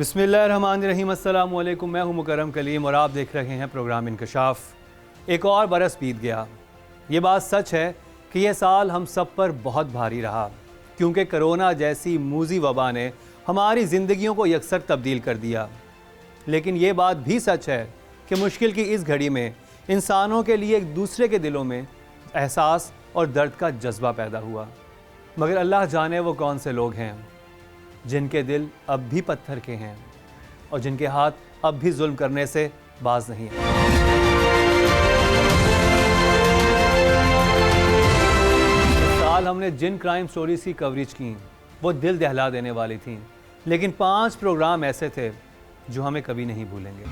बिस्मिल्लाहिर्रहमानिर्रहीम, अस्सलामु अलैकुम। मैं हूं मुकर्रम कलीम और आप देख रहे हैं प्रोग्राम इंकशाफ। एक और बरस बीत गया। ये बात सच है कि यह साल हम सब पर बहुत भारी रहा, क्योंकि कोरोना जैसी मूजी वबा ने हमारी ज़िंदगियों को यकसर तब्दील कर दिया। लेकिन ये बात भी सच है कि मुश्किल की इस घड़ी में इंसानों के लिए एक दूसरे के दिलों में एहसास और दर्द का जज्बा पैदा हुआ। मगर अल्लाह जाने वो कौन से लोग हैं जिनके दिल अब भी पत्थर के हैं और जिनके हाथ अब भी जुल्म करने से बाज नहीं है। इस साल हमने जिन क्राइम स्टोरीज की कवरेज की वो दिल दहला देने वाली थीं, लेकिन 5 प्रोग्राम ऐसे थे जो हमें कभी नहीं भूलेंगे।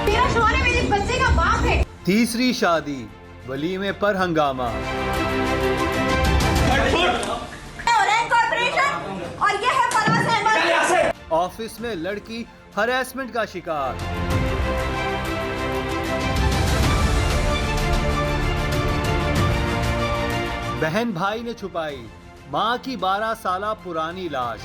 मेरा शौहर है, मेरे बच्चे का बाप है। तीसरी शादी, वलीमे पर हंगामा, और ये है फराज अहमद। ऑफिस में लड़की हरासमेंट का शिकार, बहन भाई ने छुपाई मां की 12 साला पुरानी लाश,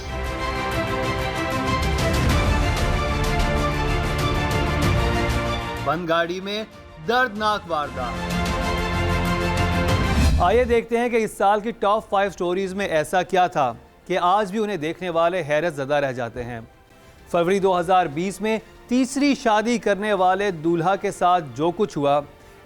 बंद गाड़ी में दर्दनाक वारदात। आइए देखते हैं कि इस साल की टॉप 5 स्टोरीज में ऐसा क्या था कि आज भी उन्हें देखने वाले हैरत ज़दा रह जाते हैं। फरवरी 2020 में तीसरी शादी करने वाले दूल्हा के साथ जो कुछ हुआ,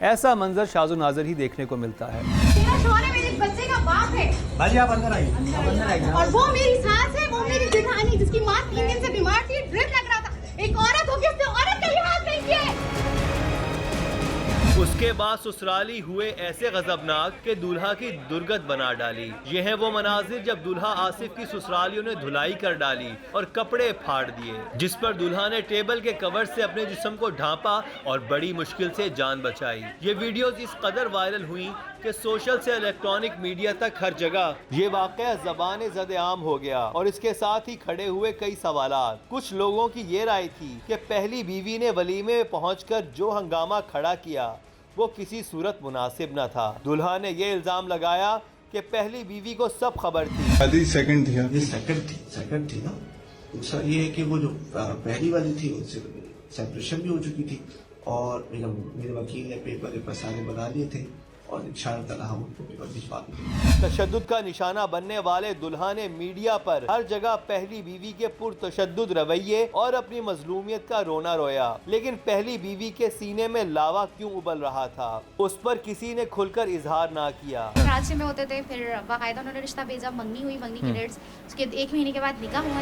ऐसा मंजर शाज़ो नाज़र ही देखने को मिलता है। मेरा शौहर है, मेरे बच्चे का बाप है। भाजी आप अंदर आइए। और वो मेरी सास है, वो मेरी जेठानी, जिसकी माँ 3 दिन से बीमार थी, ड्रिप लग रहा था। एक औरत होगी, उसने औरत का लिहाज नहीं किया है। उसके बाद ससुराली हुए ऐसे गजबनाक कि दूल्हा की दुर्गत बना डाली। ये है वो मनाजिर जब दूल्हा आसिफ की ससुरालियों ने धुलाई कर डाली और कपड़े फाड़ दिए, जिस पर दूल्हा ने टेबल के कवर से अपने जिस्म को ढांपा और बड़ी मुश्किल से जान बचाई। ये वीडियोस इस कदर वायरल हुई कि सोशल से इलेक्ट्रॉनिक मीडिया तक हर जगह ये वाक़या ज़बान ज़द-ए-आम हो गया और इसके साथ ही खड़े हुए कई सवालात। कुछ लोगों की ये राय थी कि पहली बीवी ने वलीमे में पहुंचकर जो हंगामा खड़ा किया वो किसी सूरत मुनासिब न था। दूल्हा ने ये इल्जाम लगाया कि पहली बीवी को सब खबर थी। शादी सेकंड थी। ये सेकंड थी ना। दूसरा ये है कि वो जो पहली वाली थी उससे सेपरेशन भी हो चुकी थी और मेरे वकील ने पेपर सारे बना लिए थे और इंशाअल्लाह हम उनको पेपर भिजवा देंगे। तशद्दुद का निशाना बनने वाले दुल्हा ने मीडिया पर हर जगह पहली बीवी के पुरतशद्दुद रवैये और अपनी मजलूमियत का रोना रोया। लेकिन पहली बीवी के सीने में लावा क्यों उबल रहा था, उस पर किसी ने खुलकर इजहार ना किया। कराची में होते थे, फिर बाकायदा उन्होंने रिश्ता भेजा, मंगनी हुई, मंगनी की डेट्स, उसके 1 महीने के बाद निकाह हुआ।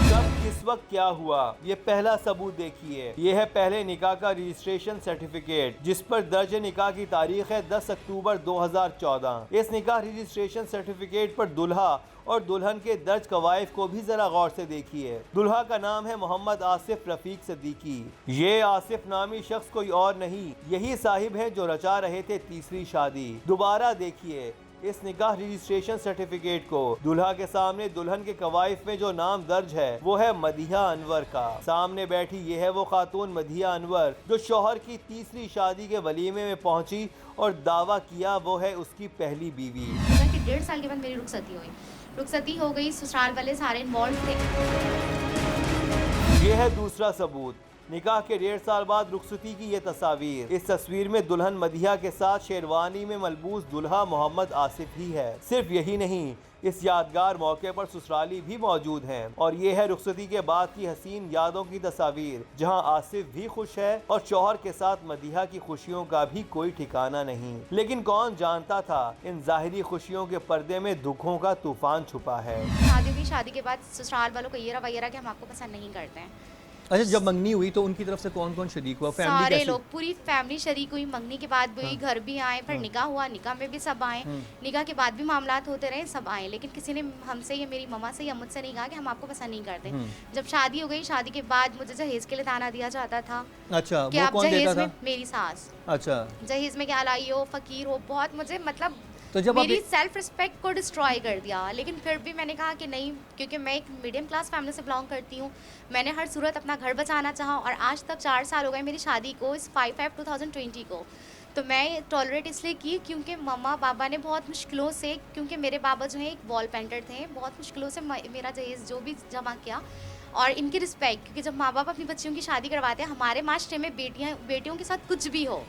कब किस वक्त क्या हुआ, ये पहला सबूत देखिए। ये है पहले निकाह का रजिस्ट्रेशन सर्टिफिकेट, जिस पर दर्ज निकाह की तारीख है 10 अक्टूबर 2014। इस निकाह रजिस्ट्रेशन सर्टिफिकेट पर दुल्हा और दुल्हन के दर्ज कवायद को भी जरा गौर से देखिए। दुल्हा का नाम है मोहम्मद आसिफ रफीक सिद्दीकी। ये आसिफ नामी शख्स कोई और नहीं, यही साहिब है जो रचा रहे थे तीसरी शादी। दोबारा देखिए इस निकाह रजिस्ट्रेशन सर्टिफिकेट को। दुल्हा के सामने दुल्हन के कवायद में जो नाम दर्ज है वो है मदीहा अनवर का। सामने बैठी ये है वो खातून मदीहा अनवर जो शौहर की तीसरी शादी के वलीमे में पहुंची और दावा किया वो है उसकी पहली बीवी। 1.5 साल के बाद मेरी रुखसती हो गई, ससुराल वाले सारे इन्वॉल्व थे। ये है दूसरा सबूत, निकाह के 1.5 साल बाद रुखसती की ये तस्वीर। इस तस्वीर में दुल्हन मदीहा के साथ शेरवानी में मलबूस दुल्हा मोहम्मद आसिफ ही है। सिर्फ यही नहीं, इस यादगार मौके पर ससुराली भी मौजूद हैं। और ये है रुखसती के बाद की हसीन यादों की तस्वीर, जहां आसिफ भी खुश है और शौहर के साथ मदीहा की खुशियों का भी कोई ठिकाना नहीं। लेकिन कौन जानता था इन जाहिरी खुशियों के पर्दे में दुखों का तूफान छुपा है। शादी के बाद ससुराल वालों को ये रवैया कि हम आपको पसंद नहीं करते हैं। अच्छा, जब मंगनी हुई तो उनकी तरफ से कौन कौन शरीक हुआ? फैमिली सारे कैसे? लोग, पूरी फैमिली शरीक हुई। मंगनी के बाद भी घर भी आए, फिर निकाह हुआ, निकाह में भी सब आए, निकाह के बाद भी मामलात होते रहे, सब आए। लेकिन किसी ने हमसे या मेरी मम्मा से या मुझसे नहीं कहा कि हम आपको पसंद नहीं करते। जब शादी हो गई, शादी के बाद मुझे जहेज के लिए ताना दिया जाता था। अच्छा, कि वो आप कौन देता जहेज था? में, मेरी सास, अच्छा, जहेज में क्या लाई हो, फकीर हो, बहुत मुझे मतलब तो जब मेरी सेल्फ रिस्पेक्ट को डिस्ट्रॉय कर दिया। लेकिन फिर भी मैंने कहा कि नहीं, क्योंकि मैं एक मीडियम क्लास फैमिली से बिलोंग करती हूँ, मैंने हर सूरत अपना घर बचाना चाहा। और आज तक 4 साल हो गए मेरी शादी को, इस 5/5/2020 को। तो मैं टॉलरेट इसलिए की क्योंकि मम्मा पापा ने बहुत मुश्किलों से, क्योंकि मेरे बाबा जो है एक वॉल पेंटर थे, बहुत मुश्किलों से मेरा जहेज जो भी जमा किया, और इनकी रिस्पेक्ट, क्योंकि जब माँ बाप अपनी बच्चियों की शादी करवाते हैं, हमारे माशरे में बेटियों के साथ कुछ भी हो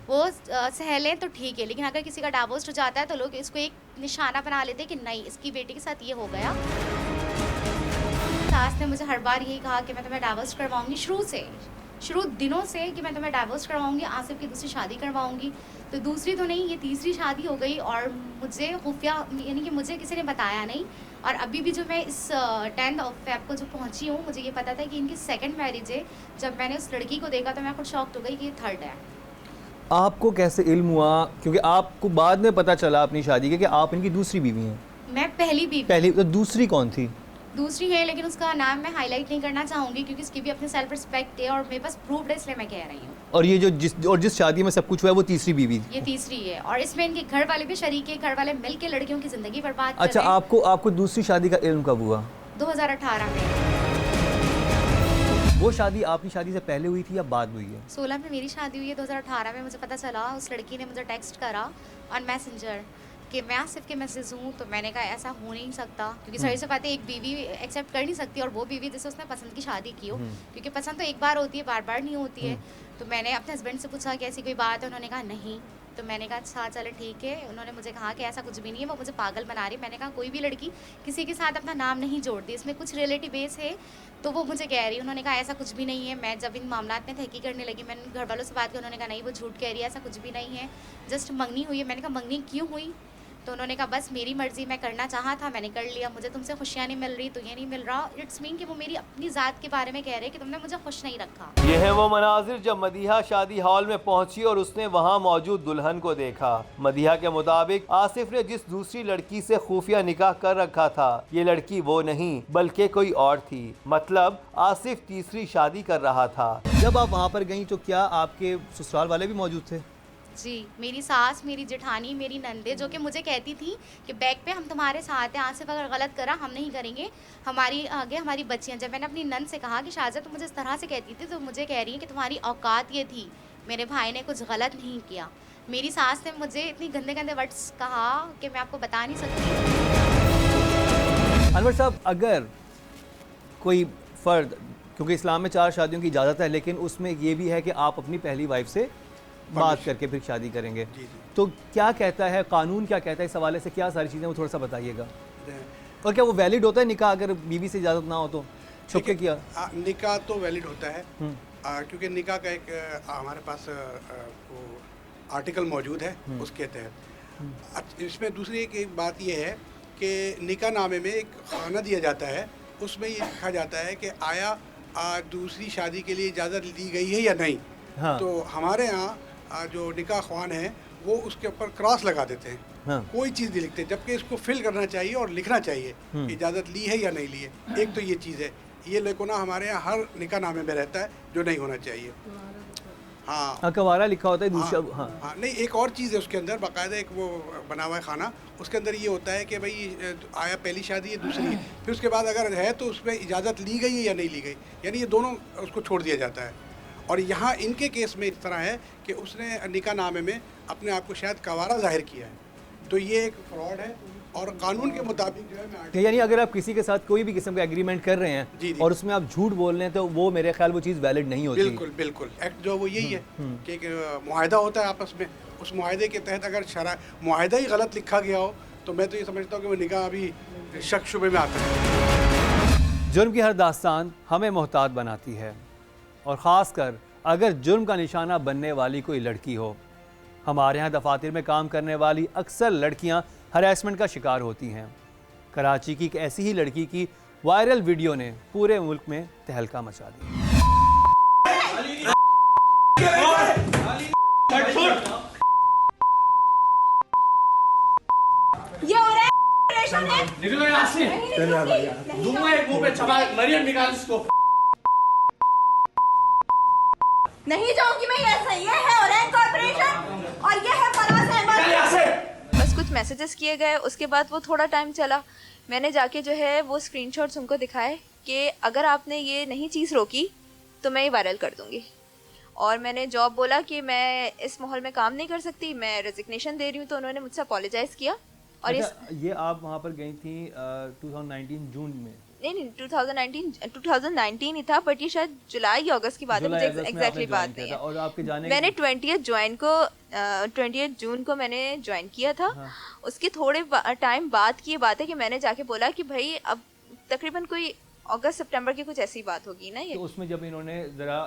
वो सह लें तो ठीक है, लेकिन अगर किसी का डाइवोर्स हो जाता है तो लोग इसको एक निशाना बना लेते हैं कि नहीं, इसकी बेटी के साथ ये हो गया। सास ने मुझे हर बार यही कहा कि मैं तुम्हें डाइवोर्स करवाऊंगी, शुरू दिनों से कि मैं तुम्हें डाइवोर्स करवाऊंगी, आसिफ की दूसरी शादी करवाऊंगी। तो दूसरी तो नहीं, ये तीसरी शादी हो गई, और मुझे खुफिया यानी कि मुझे किसी ने बताया नहीं। और अभी भी जो मैं इस 10 फ़रवरी को जो पहुंची हूँ, मुझे ये पता था कि इनकी सेकंड मैरिज है। जब मैंने उस लड़की को देखा तो मैं खुद शॉक्ड हो गई कि ये थर्ड है। आपको कैसे इल्म हुआ, क्योंकि आपको बाद में पता चला अपनी शादी के कि आप इनकी दूसरी बीवी हैं? मैं पहली बीवी। पहली तो दूसरी कौन थी? दूसरी है, लेकिन उसका नाम मैं हाईलाइट नहीं करना चाहूँगी क्योंकि उसकी भी अपनी सेल्फ रिस्पेक्ट है और मेरे पास प्रूफ है, इसलिए मैं कह रही हूँ। और ये जो जिस शादी में सब कुछ हुआ है वो तीसरी बीवी? ये तीसरी है, और इसमें इनके घर वाले भी शरीक है, घर वाले मिल के लड़कियों की ज़िंदगी बर्बाद कर अच्छा, रहे हैं। आपको दूसरी शादी का इल्म कब हुआ? 2018 में। वो शादी आपकी शादी से पहले हुई थी या बाद हुई है? 16 में मेरी शादी हुई है, 2018 में मुझे पता चला, उस लड़की ने मुझे टेक्स्ट करा ऑन मैसेंजर कि मैं आसिफ के मैसेज हूँ। तो मैंने कहा ऐसा हो नहीं सकता, क्योंकि सही से बात है, एक बीवी एक्सेप्ट कर नहीं सकती, और वो बीवी जिसे उसने पसंद की शादी की हो, क्योंकि पसंद तो एक बार होती है, बार बार नहीं होती है। तो मैंने अपने हस्बैंड से पूछा कि ऐसी कोई बात है, उन्होंने कहा नहीं। तो मैंने कहा अच्छा चलो ठीक है। उन्होंने मुझे कहा कि ऐसा कुछ भी नहीं है, वो मुझे पागल बना रही। मैंने कहा कोई भी लड़की किसी के साथ अपना नाम नहीं जोड़ती, इसमें कुछ रिलेटिव बेस है। तो वो मुझे कह रही, उन्होंने कहा ऐसा कुछ भी नहीं है। मैं जब इन मामलात में तहकीक करने लगी, मैंने घर वालों से बात की, उन्होंने कहा नहीं वो झूठ कह रही है, ऐसा कुछ भी नहीं है, जस्ट मंगनी हुई है। मैंने कहा मंगनी क्यों हुई? तो उन्होंने कहा बस मेरी मर्जी, मैं करना चाहा था, मैंने कर लिया, मुझे तुमसे खुशियाँ नहीं मिल रही तो ये नहीं मिल रहा। इट्स मीन कि वो मेरी अपनी ज़ात के बारे में कह रहे कि तुमने मुझे खुश नहीं रखा। ये है वो मनाजिर जब मदीहा शादी हॉल में पहुंची और उसने वहां मौजूद दुल्हन को देखा। मदीहा के मुताबिक आसिफ ने जिस दूसरी लड़की से खुफिया निकाह कर रखा था, ये लड़की वो नहीं बल्कि कोई और थी। मतलब आसिफ तीसरी शादी कर रहा था। जब आप वहाँ पर गई तो क्या आपके ससुराल वाले भी मौजूद थे? जी, मेरी सास, मेरी जेठानी, मेरी नंदे, जो कि मुझे कहती थी कि बैग पे हम तुम्हारे साथ हैं, आसिफ अगर गलत करा हम नहीं करेंगे, हमारी आगे हमारी बच्चियां। जब मैंने अपनी नंद से कहा कि शाहज़ा तुम मुझे इस तरह से कहती थी, तो मुझे कह रही है कि तुम्हारी औकात ये थी, मेरे भाई ने कुछ गलत नहीं किया। मेरी सास ने मुझे इतनी गंदे गंदे वर्ड्स कहा कि मैं आपको बता नहीं सकती। अनवर साहब, अगर कोई फ़र्द, क्योंकि इस्लाम में 4 शादियों की इजाज़त है, लेकिन उसमें ये भी है कि आप अपनी पहली वाइफ से बात करके फिर शादी करेंगे, तो क्या कहता है कानून, क्या कहता है इस हवाले से, क्या सारी चीज़ें वो थोड़ा सा बताइएगा। और क्या वो वैलिड होता है निकाह अगर बीवी से इजाज़त ना हो तो? छुपके किया निकाह तो वैलिड होता है, क्योंकि निकाह का एक हमारे पास वो आर्टिकल मौजूद है, उसके तहत। इसमें दूसरी एक बात ये है कि निकाह नामे में एक खाना दिया जाता है, उसमें ये लिखा जाता है कि आया दूसरी शादी के लिए इजाज़त दी गई है या नहीं। हाँ। तो हमारे यहाँ जो निकाह ख्वान है वो उसके ऊपर क्रॉस लगा देते हैं। हाँ। कोई चीज़ नहीं लिखते, जबकि इसको फिल करना चाहिए और लिखना चाहिए इजाज़त ली है या नहीं ली है। एक तो ये चीज़ है, ये लेकुना हमारे यहाँ हर निकाह नामे में रहता है, जो नहीं होना चाहिए। हाँ, कवारा लिखा होता है दूसरा। हाँ, हाँ नहीं, एक और चीज़ है उसके अंदर, बाकायदा एक वो बना हुआ है खाना, उसके अंदर ये होता है कि भाई आया पहली शादी है, दूसरी है, फिर उसके बाद अगर है तो उसमें इजाज़त ली गई है या नहीं ली गई, यानी ये दोनों उसको छोड़ दिया जाता है। और यहाँ इनके केस में इस तरह है कि उसने निकाह नामे में अपने आप को शायद कवारा जाहिर किया है, तो ये एक फ्रॉड है। और कानून के मुताबिक जो है, मैं यानी अगर आप किसी के साथ कोई भी किस्म का एग्रीमेंट कर रहे हैं जी। और उसमें आप झूठ बोल रहे हैं, तो वो मेरे ख्याल वो चीज़ वैलिड नहीं होती। बिल्कुल बिल्कुल, एक्ट जो वो यही है कि एक मुआहदा होता है आपस में, उस मुआहदे के तहत अगर मुआहदा ही गलत लिखा गया हो तो मैं तो ये समझता हूँ कि वो निकाह अभी शक शुबे में आता है। जुर्म की हर दास्तान हमें मोहतात बनाती है, और ख़ास कर अगर जुर्म का निशाना बनने वाली कोई लड़की हो। हमारे यहाँ दफातर में काम करने वाली अक्सर लड़कियाँ हरासमेंट का शिकार होती हैं। कराची की एक ऐसी ही लड़की की वायरल वीडियो ने पूरे मुल्क में तहलका मचा दिया। ये हो रहा है ऑपरेशन है। निकलो यहाँ से। दूंगा एक मुंह पे चबा, मरियम निकाल इसको। नहीं जाऊंगी मैं, ये है ऑरेंज कॉर्पोरेशन और ये है फराज अहमद। बस कुछ मैसेजेस किए गए, उसके बाद वो थोड़ा टाइम चला, मैंने जाके जो है वो स्क्रीनशॉट्स उनको दिखाए कि अगर आपने ये नहीं चीज़ रोकी तो मैं ये वायरल कर दूंगी। और मैंने जॉब बोला कि मैं इस माहौल में काम नहीं कर सकती, मैं रेजिग्नेशन दे रही हूँ। तो उन्होंने मुझसे अपोलोजाइज़ किया। और ये आप वहाँ पर गई थी 2019 जून में? नहीं 2019 ही था, बट ये शायद जुलाई या अगस्त की बात है, मुझे एग्जैक्टली बात नहीं है। और आपके जाने मैंने 20th जून को मैंने ज्वाइन किया था। हाँ। उसके थोड़े टाइम बाद की ये बात है कि मैंने जाके बोला कि भाई अब तकरीबन कोई अगस्त सितंबर की कुछ ऐसी बात होगी ना ये। तो उसमें जब इन्होंने ज़रा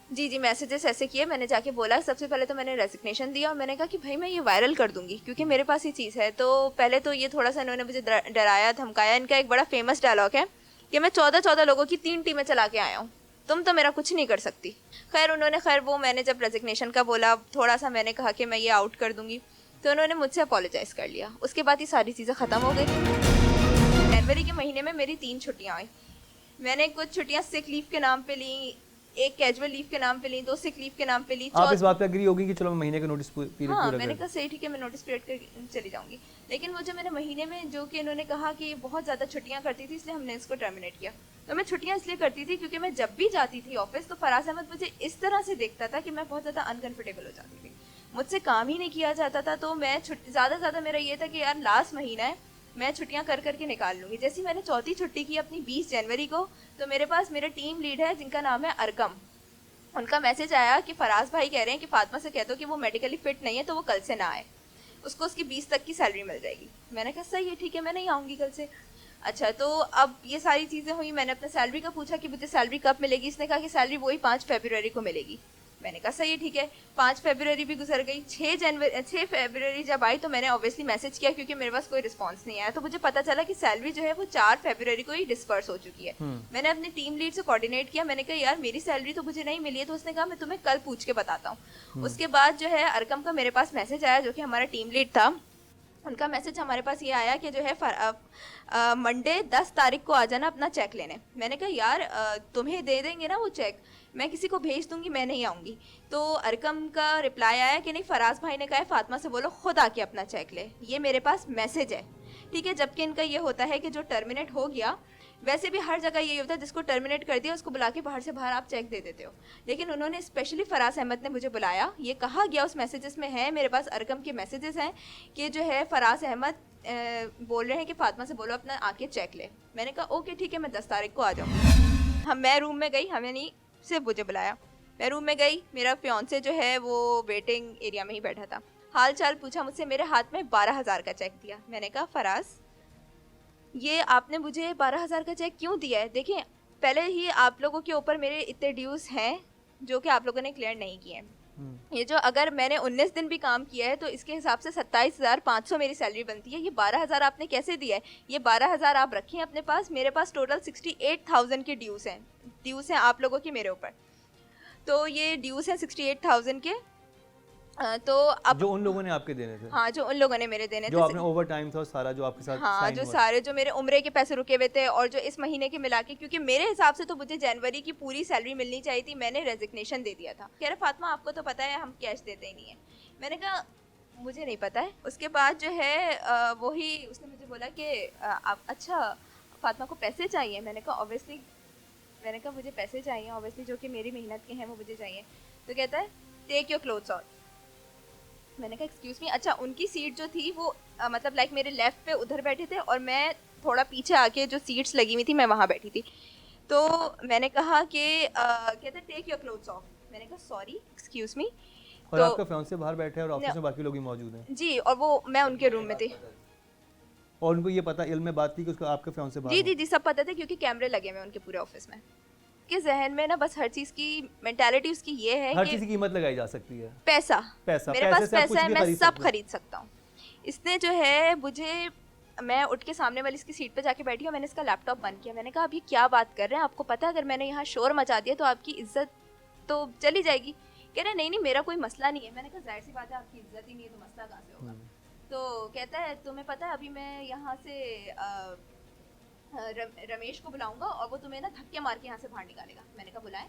जी मैसेजेस ऐसे किए, मैंने जाके बोला, सबसे पहले तो मैंने रेजिग्नेशन दिया और मैंने कहा कि भाई मैं ये वायरल कर दूंगी क्योंकि मेरे पास ये चीज़ है। तो पहले तो ये थोड़ा सा इन्होंने मुझे डराया धमकाया। इनका एक बड़ा फेमस डायलॉग है कि मैं 14 लोगों की 3 टीमें चला के आया हूँ, तुम तो मेरा कुछ नहीं कर सकती। खैर वो मैंने जब रेजिग्नेशन का बोला, थोड़ा सा मैंने कहा कि मैं ये आउट कर दूंगी, तो उन्होंने मुझसे अपोलोजाइज़ कर लिया। उसके बाद ये सारी चीज़ें ख़त्म हो गई। जनवरी के महीने में मेरी 3 छुट्टियाँ आई। मैंने कुछ छुट्टियाँ सिक लीव के नाम पे ली, एक कैजुअल लीव के नाम पे ली, 2 सिक लीव के नाम पे ली। आप इस बात पे एग्री होगी कि चलो महीने का नोटिस पीरियड हाँ, पूरा मैंने कहा सही ठीक है, मैं नोटिस पीरियड कर चली जाऊंगी। लेकिन वो जो मैंने महीने में जो कि इन्होंने कहा कि बहुत ज़्यादा छुट्टियाँ करती थी, इसलिए हमने इसको टर्मिनेट किया। तो मैं छुट्टियाँ इसलिए करती थी क्योंकि मैं जब भी जाती थी ऑफिस तो फराज अहमद मुझे इस तरह से देखता था कि मैं बहुत ज़्यादा अनकंफर्टेबल हो जाती थी, मुझसे काम ही नहीं किया जाता था। तो मैं ज़्यादा से ज़्यादा मेरा ये था कि यार लास्ट महीना है, मैं छुट्टियां कर करके निकाल लूँगी। जैसे मैंने 4थी छुट्टी की अपनी 20 जनवरी को, तो मेरे पास मेरा टीम लीड है जिनका नाम है अरकम। उनका मैसेज आया कि फराज भाई कह रहे हैं कि फातिमा से कह दो कि वो मेडिकली फिट नहीं है तो वो कल से ना आए, उसको उसकी 20 तक की सैलरी मिल जाएगी। मैंने कहा सही है ठीक है, मैं नहीं आऊँगी कल से। अच्छा, तो अब ये सारी चीज़ें हुई। मैंने अपने सैलरी का पूछा कि मुझे सैलरी कब मिलेगी। इसने कहा कि सैलरी वही 5 फरवरी को मिलेगी। मैंने कहा सही है ठीक है। 5 फरवरी भी गुजर गई। 6 फरवरी जब आई तो मैंने ऑब्वियसली मैसेज किया क्योंकि मेरे पास कोई रिस्पांस नहीं आया। तो मुझे पता चला कि सैलरी जो है वो 4 फरवरी को ही डिस्पर्स हो चुकी है। मैंने अपनी टीम लीड से कोऑर्डिनेट किया, मैंने कहा यार मेरी सैलरी तो मुझे नहीं मिली है। तो उसने कहा मैं तुम्हें कल पूछ के बताता हूँ। उसके बाद जो है अरकम का मेरे पास मैसेज आया, जो कि हमारा टीम लीड था। उनका मैसेज हमारे पास ये आया कि जो है मंडे 10 तारीख को आ जाना अपना चेक लेने। मैंने कहा यार तुम्हें दे देंगे ना वो चेक, मैं किसी को भेज दूंगी, मैं नहीं आऊँगी। तो अरकम का रिप्लाई आया कि नहीं, फराज भाई ने कहा है फातिमा से बोलो खुद आके अपना चेक ले, ये मेरे पास मैसेज है। ठीक है, जबकि इनका ये होता है कि जो टर्मिनेट हो गया, वैसे भी हर जगह यही होता है, जिसको टर्मिनेट कर दिया उसको बुला के बाहर से बाहर आप चेक दे देते हो। लेकिन उन्होंने स्पेशली फराज अहमद ने मुझे बुलाया, ये कहा गया उस मैसेजेस में है, मेरे पास अरकम के मैसेजेस हैं कि जो है फराज अहमद बोल रहे हैं कि फातिमा से बोलो अपना आके चेक ले। मैंने कहा ओके ठीक है, मैं 10 तारीख को आ जाऊँगी। मैं रूम में गई, हमें नहीं सिर्फ मुझे बुलाया। मैं रूम में गई, मेरा फियांसे जो है वो वेटिंग एरिया में ही बैठा था। हाल चाल पूछा मुझसे, मेरे हाथ में 12,000 का चेक दिया। मैंने कहा फराज ये आपने मुझे 12,000 का चेक क्यों दिया है? देखिए पहले ही आप लोगों के ऊपर मेरे इतने ड्यूज़ हैं जो कि आप लोगों ने क्लियर नहीं किए हैं। ये जो अगर मैंने 19 दिन भी काम किया है तो इसके हिसाब से 27,500 मेरी सैलरी बनती है। ये 12,000 आपने कैसे दिया है? ये 12,000 आप रखें अपने पास, मेरे पास टोटल 68,000 के ड्यूज़ हैं आप लोगों के मेरे ऊपर। तो ये ड्यूज़ हैं 68,000 के। तो अब जो उन लोगों ने आपके देने थे? हाँ, जो उन लोगों ने मेरे देने थे, जो आपने ओवर टाइम था सारा जो आपके साथ हाँ, जो सारे जो मेरे उम्रे के पैसे रुके हुए थे और जो इस महीने के मिला के, क्योंकि मेरे हिसाब से तो मुझे जनवरी की पूरी सैलरी मिलनी चाहिए थी, मैंने रेजिग्नेशन दे दिया था। कह रहे फातिमा आपको तो पता है हम कैश देते ही नहीं है। मैंने कहा मुझे नहीं पता है। उसके बाद जो है वही उसने मुझे बोला कि अच्छा फातिमा को पैसे चाहिए। मैंने कहा ऑब्वियसली, मैंने कहा मुझे पैसे चाहिए ऑब्वियसली, जो कि मेरी मेहनत के हैं वो मुझे चाहिए। तो कहता है टेक योर क्लोथ्स आउट। मैंने कहा एक्सक्यूज़ मी। अच्छा, उनकी सीट जो थी वो मतलब लाइक मेरे लेफ़्ट पे उधर बैठे थे और मैं थोड़ा पीछे आके जो सीट्स लगी हुई थी मैं वहाँ बैठी थी। तो मैंने कहा कि कहते टेक योर क्लोथ्स ऑफ। मैंने कहा सॉरी एक्सक्यूज़ मी। और तो आपका फियांसे बाहर बैठे हैं और ऑफिस में बाकी लोग भी मौजूद हैं? जी, और वो मैं उनके रूम में थी। और उनको ये पता, इल्म में बात थी कि उसका आपका फियांसे बाहर? जी जी जी, सब पता था क्योंकि कैमरे लगे हुए उनके पूरे ऑफिस में। के जहन में ना बस हर चीज़ की मेंटालिटी उसकी ये है हर कि चीज़ की कीमत लगाई जा सकती है। पैसा मेरे पास पैसा है, मैं सब खरीद सकता हूँ। इसने जो है मुझे, मैं उठ के सामने वाली इसकी सीट पे जाके बैठी और मैंने इसका लैपटॉप बंद किया। मैंने कहा अभी क्या बात कर रहे हैं, आपको पता है अगर मैंने यहाँ शोर मचा दिया तो आपकी इज्जत तो चली जाएगी। कह रहे नहीं मेरा कोई मसला नहीं है। मैंने कहा जाहिर सी बात है आपकी इज्जत ही नहीं है तो मसला कहाँ से होगा। तो कहता है तुम्हें पता है अभी मैं यहाँ से रमेश को बुलाऊंगा और वो तुम्हें ना धक्के मार के यहाँ से बाहर निकालेगा। मैंने कहा बुलाएं,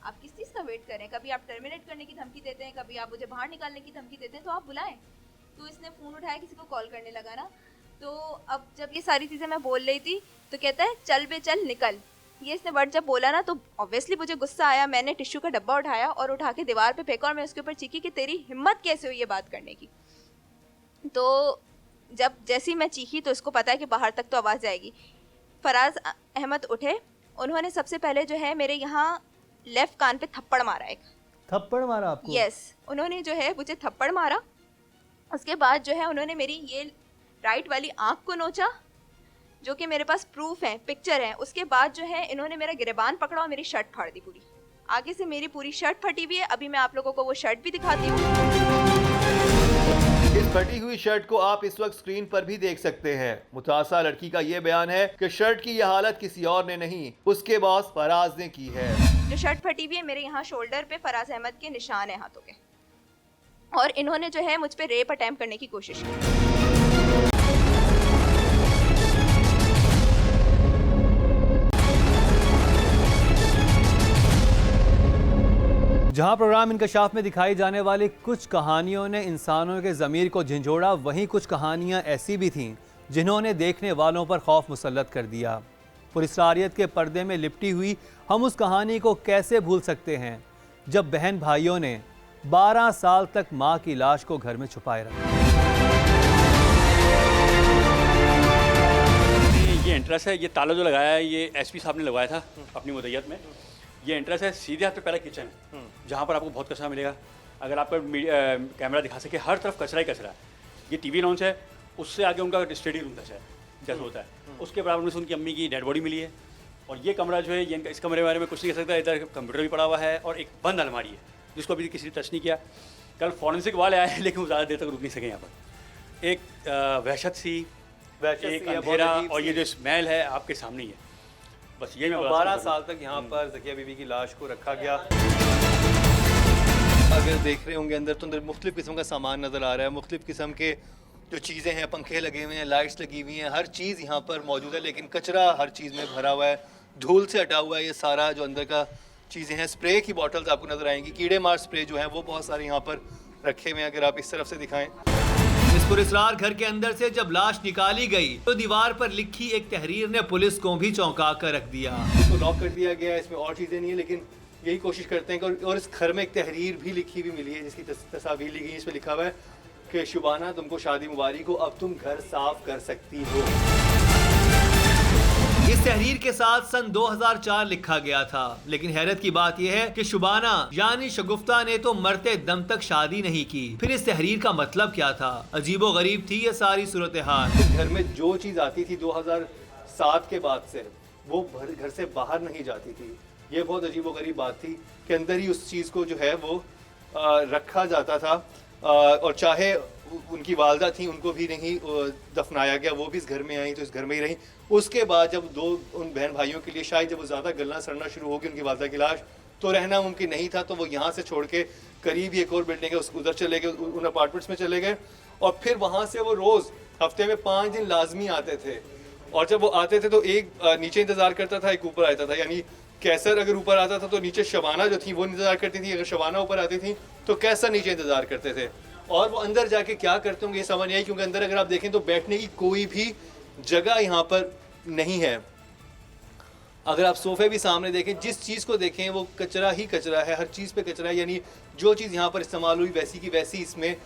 आप किस चीज़ का वेट कर रहे हैं? कभी आप टर्मिनेट करने की धमकी देते हैं, कभी आप मुझे बाहर निकालने की धमकी देते हैं, तो आप बुलाएं। तो इसने फ़ोन उठाया, किसी को कॉल करने लगा ना। तो अब जब ये सारी चीज़ें मैं बोल रही थी तो कहता है चल बे चल निकल। ये इसने वर्ड जब बोला ना तो ऑब्वियसली मुझे गुस्सा आया। मैंने टिश्यू का डब्बा उठाया और उठा के दीवार पे फेंका और मैं उसके ऊपर चीखी कि तेरी हिम्मत कैसे हुई ये बात करने की। तो जब जैसे ही मैं चीखी तो इसको पता है कि बाहर तक तो आवाज़ जाएगी। फराज अहमद उठे, उन्होंने सबसे पहले जो है मेरे यहाँ लेफ़्ट कान पे थप्पड़ मारा एक। थप्पड़ मारा आपको? यस, उन्होंने जो है मुझे थप्पड़ मारा। उसके बाद जो है उन्होंने मेरी ये राइट वाली आँख को नोचा, जो कि मेरे पास प्रूफ है, पिक्चर है। उसके बाद जो है इन्होंने मेरा गिरबान पकड़ा और मेरी शर्ट फाड़ दी पूरी। आगे से मेरी पूरी शर्ट फटी हुई है। अभी मैं आप लोगों को वो शर्ट भी दिखाती हूँ। इस फटी हुई शर्ट को आप इस वक्त स्क्रीन पर भी देख सकते हैं। मुतासा लड़की का ये बयान है कि शर्ट की यह हालत किसी और ने नहीं, उसके बॉस फराज ने की है। जो शर्ट फटी हुई है मेरे यहाँ शोल्डर पे फराज अहमद के निशान है हाथों के, और इन्होंने जो है मुझ पे रेप अटेम्प्ट करने की कोशिश की। जहां प्रोग्राम इंकशाफ में दिखाई जाने वाली कुछ कहानियों ने इंसानों के ज़मीर को झंझोड़ा, वहीं कुछ कहानियां ऐसी भी थीं जिन्होंने देखने वालों पर खौफ मुसल्लत कर दिया। पुरस्कारियत के पर्दे में लिपटी हुई हम उस कहानी को कैसे भूल सकते हैं जब बहन भाइयों ने 12 साल तक मां की लाश को घर में छुपाए रखा। ये एंट्रेंस है, ये ताला जो लगाया है ये एसपी साहब ने लगवाया था अपनी मुद्दत में। ये एंट्रेंस है, सीधे हाथ पे पहला किचन है जहाँ पर आपको बहुत कचरा मिलेगा। अगर आपका कैमरा दिखा सके, हर तरफ कचरा ही कचरा है। ये टीवी लॉन्च है, उससे आगे उनका स्टडी रूम जैसा होता है। उसके बराबर में से उनकी अम्मी की डेड बॉडी मिली है। और ये कमरा जो है, ये इस कमरे के बारे में कुछ नहीं कह सकता। इधर कंप्यूटर भी पड़ा हुआ है और एक बंद अलमारी है जिसको अभी किसी ने टच नहीं किया। कल फॉरेंसिक वाले आए लेकिन वो ज़्यादा देर तक रुक नहीं सके यहाँ पर। एक वहशत सी, एक अंधेरा, और ये जो स्मेल है आपके सामने ही है। बस ये मैं 12 साल तक यहाँ पर ज़किया बीबी की लाश को रखा गया। अगर देख रहे होंगे अंदर तो अंदर मुख्तलिफ़ किस्म का सामान नज़र आ रहा है। मुख्तलिफ़ किस्म के जो चीज़ें हैं, पंखे लगे हुए हैं, लाइट्स लगी हुई हैं, हर चीज़ यहाँ पर मौजूद है। लेकिन कचरा हर चीज़ में भरा हुआ है, धूल से हटा हुआ है ये सारा जो अंदर का चीज़ें हैं। स्प्रे की बॉटल्स आपको नज़र आएंगी, कीड़े मार स्प्रे जो है वो बहुत सारे यहाँ पर रखे हुए हैं। अगर आप इस तरफ से दिखाएं, इस पुरस्कार घर के अंदर से जब लाश निकाली गई तो दीवार पर लिखी एक तहरीर ने पुलिस को भी चौंका कर रख दिया। इसको लॉक कर दिया गया, इसमें और चीज़ें नहीं है, लेकिन यही कोशिश करते हैं कि और इस घर में एक तहरीर भी लिखी हुई मिली है जिसकी तस्वीर ली गई। इसमें लिखा हुआ है कि शुबाना तुमको शादी मुबारक हो, अब तुम घर साफ कर सकती हो। इस तहरीर के साथ सन 2004 लिखा गया था। लेकिन हैरत की बात यह है कि शुबाना यानी शगुफ्ता ने तो मरते दम तक शादी नहीं की। फिर इस तहरीर का मतलब क्या था? अजीबो गरीब थी ये सारी सूरत हाल। घर में जो चीज़ आती थी 2007 के बाद से वो घर से बाहर नहीं जाती थी। ये बहुत अजीबो गरीब बात थी कि अंदर ही उस चीज़ को जो है वो रखा जाता था। और चाहे उनकी वालदा थी, उनको भी नहीं दफनाया गया, वो भी इस घर में आई तो इस घर में ही रही। उसके बाद जब उन बहन भाइयों के लिए शायद जब वो ज़्यादा गलना सड़ना शुरू होगी उनकी वालदा की लाश, तो रहना मुमकिन नहीं था। तो वो यहाँ से छोड़ के करीब ही एक और बिल्डिंग है उधर चले गए, उन अपार्टमेंट्स में चले गए। और फिर वहाँ से वो रोज़ हफ्ते में 5 दिन लाजमी आते थे। और जब वो आते थे तो एक नीचे इंतज़ार करता था, एक ऊपर आता था। यानी कैसर अगर ऊपर आता था तो नीचे शबाना जो थी वो इंतज़ार करती थी, अगर शबाना ऊपर आती थी तो कैसर नीचे इंतज़ार करते थे। और वो अंदर जाके क्या करते होंगे ये समझ नहीं आई, क्योंकि अंदर अगर आप देखें तो बैठने की कोई भी जगह यहाँ पर नहीं है। अगर आप सोफे भी सामने देखें, जिस चीज़ को देखें वो कचरा ही कचरा है, हर चीज़ पे कचरा है। यानी जो चीज़ यहाँ पर इस्तेमाल हुई वैसी की वैसी इसमें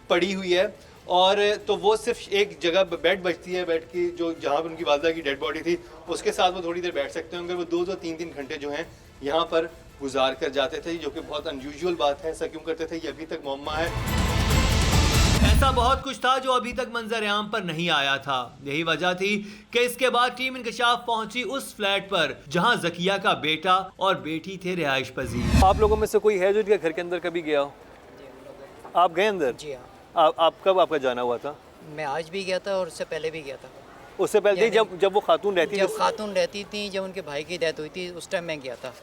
पड़ी हुई है। और तो वो सिर्फ एक जगह बेड बचती है, बेड की जो जहाँ पर उनकी वालदा की डेड बॉडी थी उसके साथ वो थोड़ी देर बैठ सकते होंगे। वो 2-2, 3-3 घंटे जो हैं यहाँ पर गुजार कर जाते थे, जो कि बहुत अनयूजुअल बात है। ऐसा क्यों करते थे ये अभी तक मुअम्मा है। ऐसा बहुत कुछ था जो अभी तक मंजर-ए-आम पर नहीं आया था। यही वजह थी कि इसके बाद टीम इंकशाफ पहुंची उस फ्लैट पर जहां ज़किया का बेटा और बेटी थे रिहाइश पजीर। आप लोगों में से कोई है जो इनके घर के अंदर कभी गया हो? आप गए अंदर? जी हाँ। आप कब आपका जाना हुआ था? मैं आज भी गया था और उससे पहले भी गया था। उससे पहले जब वो खातून रहती थी? जब खातून रहती थी, जब उनके भाई की डेथ हुई थी उस टाइम मैं गया था।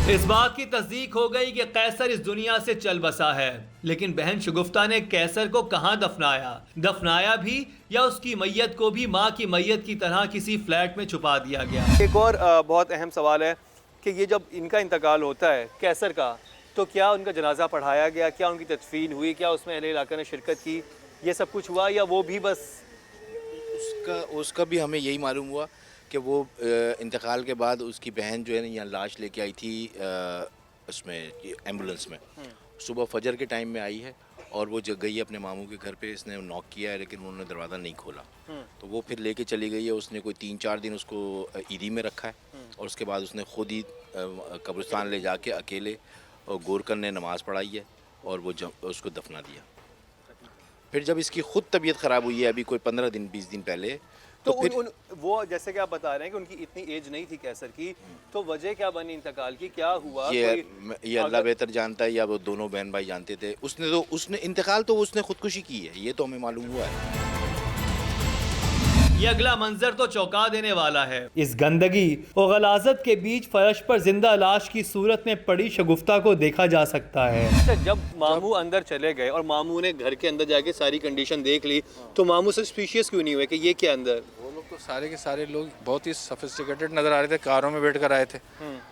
इस बात की तस्दीक हो गई कि कैसर इस दुनिया से चल बसा है, लेकिन बहन शगुफ्ता ने कैसर को कहां दफनाया भी या उसकी मैयत को भी मां की मैयत की तरह किसी फ्लैट में छुपा दिया गया। एक और बहुत अहम सवाल है कि ये जब इनका इंतकाल होता है कैसर का, तो क्या उनका जनाजा पढ़ाया गया, क्या उनकी तदफीन हुई, क्या उसमें अहले इलाका ने शिरकत की, ये सब कुछ हुआ या वो भी बस उसका भी हमें यही मालूम हुआ कि वो इंतकाल के बाद उसकी बहन जो है ना यहाँ लाश लेके आई थी उसमें एम्बुलेंस में। सुबह फजर के टाइम में आई है और वो जब गई अपने मामू के घर पे, इसने नॉक किया है लेकिन उन्होंने दरवाज़ा नहीं खोला, तो वो फिर लेके चली गई है। उसने कोई 3-4 दिन उसको ईदी में रखा है और उसके बाद उसने खुद ही कब्रिस्तान ले जाके अकेले और गोरकन ने नमाज़ पढ़ाई है और वो उसको दफना दिया। फिर जब इसकी खुद तबीयत ख़राब हुई है अभी कोई 15 दिन 20 दिन पहले, तो फिर वो जैसे कि आप बता रहे हैं कि उनकी इतनी एज नहीं थी कैंसर की, तो वजह क्या बनी इंतकाल की, क्या हुआ? ये अल्लाह बेहतर जानता है या वो दोनों बहन भाई जानते थे। उसने इंतकाल तो उसने खुदकुशी की है, ये तो हमें मालूम हुआ है। ये अगला मंजर तो चौंका देने वाला है। इस गंदगी और गलाजत के बीच फर्श पर जिंदा लाश की सूरत में पड़ी शगुफ्ता को देखा जा सकता है। जब मामू अंदर चले गए और मामू ने घर के अंदर जाके सारी कंडीशन देख ली, तो मामू सस्पिशियस क्यों नहीं हुए कि ये क्या अंदर? वो लोग तो सारे के सारे लोग बहुत ही सोफिस्टिकेटेड नज़र आ रहे थे, कारों में बैठ कर आए थे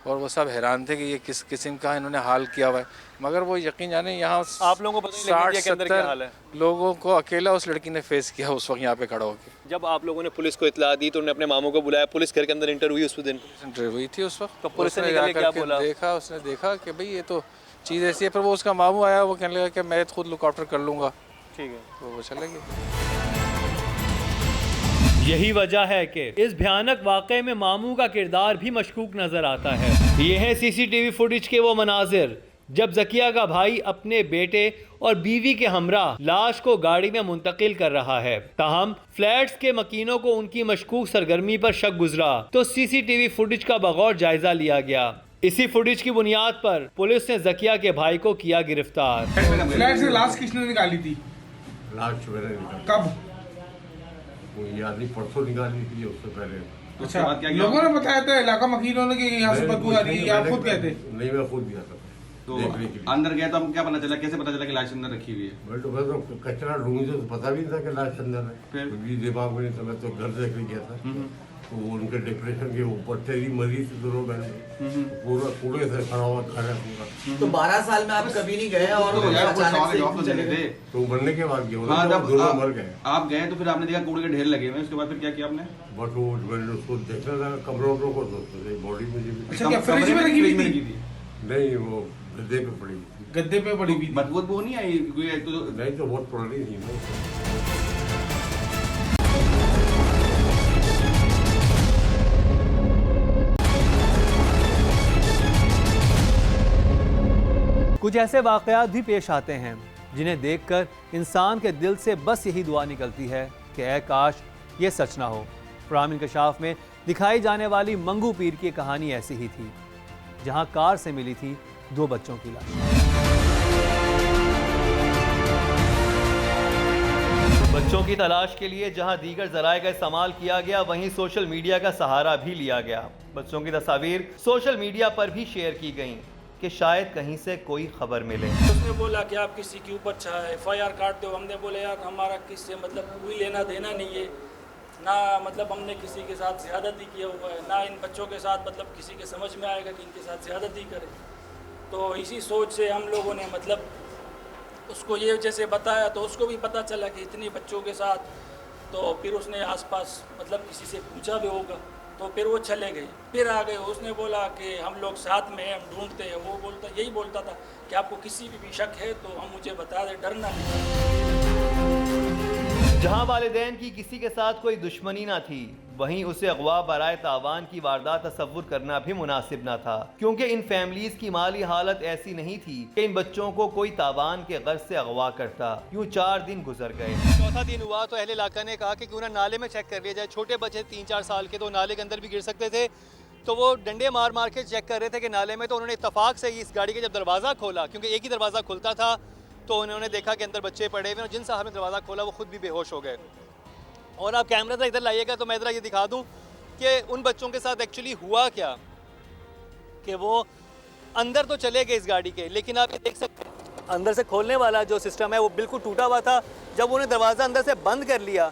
और वो सब हैरान थे कि ये किस किस्म का इन्होंने हाल किया हुआ है। मगर वो यकीन जाने यहाँ आप लोगों को पता नहीं के अंदर क्या हाल है। लोगों को अकेला उस लड़की ने फेस किया उस वक्त यहाँ पे खड़ा होकर। जब आप लोगों ने पुलिस को इतला दी तो उन्होंने अपने मामू को बुलाया, पुलिस घर के अंदर इंटर हुई उस दिन? इंटर हुई थी उस वक्त। तो पुलिस ने क्या बोला? देखा, उसने देखा कि भाई ये तो चीज़ ऐसी है। फिर वो उसका मामू आया, वो कहने लगा कि मैं खुद लुक आफ्टर कर लूँगा। ठीक है, तो वो चले गए। यही वजह है कि इस भयानक वाक़े में मामू का किरदार भी मशकूक नजर आता है। ये है सीसीटीवी फुटेज के वो मनाजिर जब ज़किया का भाई अपने बेटे और बीवी के हमरा लाश को गाड़ी में मुंतकिल कर रहा है। ताहम फ्लैट्स के मकीनों को उनकी मशकूक सरगर्मी पर शक गुजरा तो सीसीटीवी फुटेज का बगौर जायजा लिया गया। इसी फुटेज की बुनियाद पर पुलिस ने ज़किया के भाई को किया गिरफ्तार। फ्लैट से लाश किसने निकाली थी? लाश मैंने निकाली। कब? याद नहीं, परसों निकाली थी, उससे पहले। अच्छा, लोगों ने बताया था इलाका मकीनों ने कि यहाँ से बदबू आ रही है, आप खुद कहते? नहीं, मैं खुद गया था। तो अंदर गया तो आपको क्या पता चला, कैसे पता चला कि लाश अंदर रखी हुई है? मैं तो कचरा ढूंढी तो पता भी नहीं था कि लाश अंदर है। फिर दिमाग में नहीं था, मैं तो घर से निकल गया था। तो उनके डिप्रेशन के ऊपर तेरी मरी थी दोनों बहन, पूरा कूड़े से खड़ा हुआ घर है पूरा। तो 12 साल में आप कभी नहीं गए और तो चले गए? तो मरने के बाद गए, दोनों मर गए। आप गए तो फिर आपने देखा कूड़े के ढेर लगे हुए, उसके बाद फिर क्या किया आपने? बस वो मैंने उसको देखना था, कमरों को बॉडी में। अच्छा, फ्रिज में लगी हुई थी? नहीं, वो गद्दे पे पड़ी थी। गद्दे पे पड़ी हुई थी। बदबू नहीं आई? नहीं तो बहुत पुरानी थी। कुछ ऐसे वाक़यात भी पेश आते हैं जिन्हें देखकर इंसान के दिल से बस यही दुआ निकलती है कि ऐ काश ये सच ना हो। प्रोग्राम इंकशाफ में दिखाई जाने वाली मंगू पीर की कहानी ऐसी ही थी, जहां कार से मिली थी 2 बच्चों की लाश। बच्चों की तलाश के लिए जहां दीगर ज़राए का इस्तेमाल किया गया, वहीं सोशल मीडिया का सहारा भी लिया गया। बच्चों की तस्वीर सोशल मीडिया पर भी शेयर की गईं कि शायद कहीं से कोई खबर मिले। उसने बोला कि आप किसी के ऊपर FIR काट दो। हमने बोले यार हमारा किससे मतलब कोई लेना देना नहीं है ना, मतलब हमने किसी के साथ ज़्यादती किया हुआ है ना, इन बच्चों के साथ मतलब किसी के समझ में आएगा कि इनके साथ ज़्यादती करें। तो इसी सोच से हम लोगों ने मतलब उसको ये जैसे बताया तो उसको भी पता चला कि इतने बच्चों के साथ, तो फिर उसने आसपास मतलब किसी से पूछा भी होगा, तो फिर वो चले गए। फिर आ गए, उसने बोला कि हम लोग साथ में हैं, हम ढूंढते हैं। वो यही बोलता था कि आपको किसी भी शक है तो हम मुझे बता दें, डरना नहीं। जहां वालिदैन की किसी के साथ कोई दुश्मनी ना थी, वहीं उसे अगवा बराए तावान की वारदात तसव्वुर करना भी मुनासिब ना था, क्योंकि इन फैमिलीज की माली हालत ऐसी नहीं थी कि इन बच्चों को कोई तावान के गर्ज से अगवा करता। यूं 4 दिन गुजर गए। चौथा दिन हुआ तो अहले इलाका ने कहा कि क्यों ना नाले में चेक कर लिया जाए। छोटे बच्चे 3-4 साल के, तो नाले के अंदर भी गिर सकते थे, तो वो डंडे मार मार के चेक कर रहे थे कि नाले में। तो उन्होंने इत्तफाक से इस गाड़ी का जब दरवाज़ा खोला, क्योंकि एक ही दरवाज़ा खुलता था, तो उन्होंने देखा कि अंदर बच्चे पड़े हुए, और जिन साहब ने दरवाज़ा खोला वो खुद भी बेहोश हो गए। और आप कैमरा ज़रा इधर लाइएगा तो मैं ज़रा ये दिखा दूं कि उन बच्चों के साथ एक्चुअली हुआ क्या, कि वो अंदर तो चले गए इस गाड़ी के, लेकिन आप ये देख सकते हैं अंदर से खोलने वाला जो सिस्टम है वो बिल्कुल टूटा हुआ था। जब उन्होंने दरवाज़ा अंदर से बंद कर लिया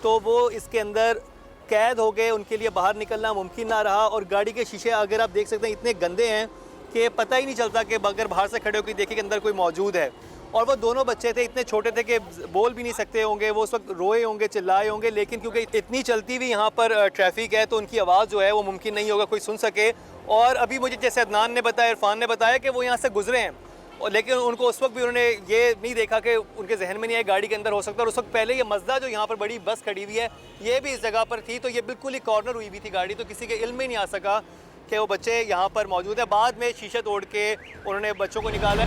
तो वो इसके अंदर कैद हो गए, उनके लिए बाहर निकलना मुमकिन ना रहा। और गाड़ी के शीशे अगर आप देख सकते हैं इतने गंदे हैं कि पता ही नहीं चलता कि अगर बाहर से खड़े होकर देखें कि अंदर कोई मौजूद है। और वो दोनों बच्चे थे, इतने छोटे थे कि बोल भी नहीं सकते होंगे, वो उस वक्त रोए होंगे, चिल्लाए होंगे, लेकिन क्योंकि इतनी चलती हुई यहाँ पर ट्रैफिक है तो उनकी आवाज़ जो है वो मुमकिन नहीं होगा कोई सुन सके। और अभी मुझे जैसे अदनान ने बताया, इरफान ने बताया कि वो यहाँ से गुजरे हैं, और लेकिन उनको उस वक्त भी उन्होंने ये नहीं देखा कि उनके जहन में नहीं आया गाड़ी के अंदर हो सकता है। और उस वक्त पहले ये मज़दा जो यहाँ पर बड़ी बस खड़ी हुई है ये भी इस जगह पर थी, तो ये बिल्कुल ही कॉर्नर हुई हुई थी गाड़ी, तो किसी के इल्म में नहीं आ सका कि वो बच्चे यहाँ पर मौजूद है। बाद में शीशे तोड़ के उन्होंने बच्चों को निकाला।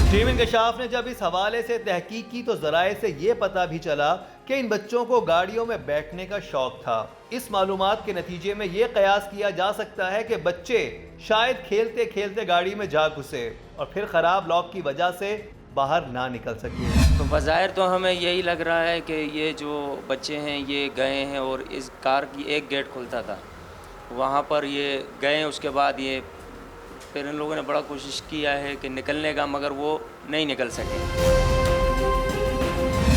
टीम इंकशाफ ने जब इस हवाले से तहकीक की तो ज़राए से ये पता भी चला कि इन बच्चों को गाड़ियों में बैठने का शौक था। इस मालूमात के नतीजे में ये कयास किया जा सकता है कि बच्चे शायद खेलते खेलते गाड़ी में जा घुसे और फिर ख़राब लॉक की वजह से बाहर ना निकल सके। तो बज़ाहिर तो हमें यही लग रहा है कि ये जो बच्चे हैं ये गए हैं और इस कार की एक गेट खुलता था, वहाँ पर ये गए, उसके बाद ये फिर इन लोगों ने बड़ा कोशिश किया है कि निकलने का, मगर वो नहीं निकल सके।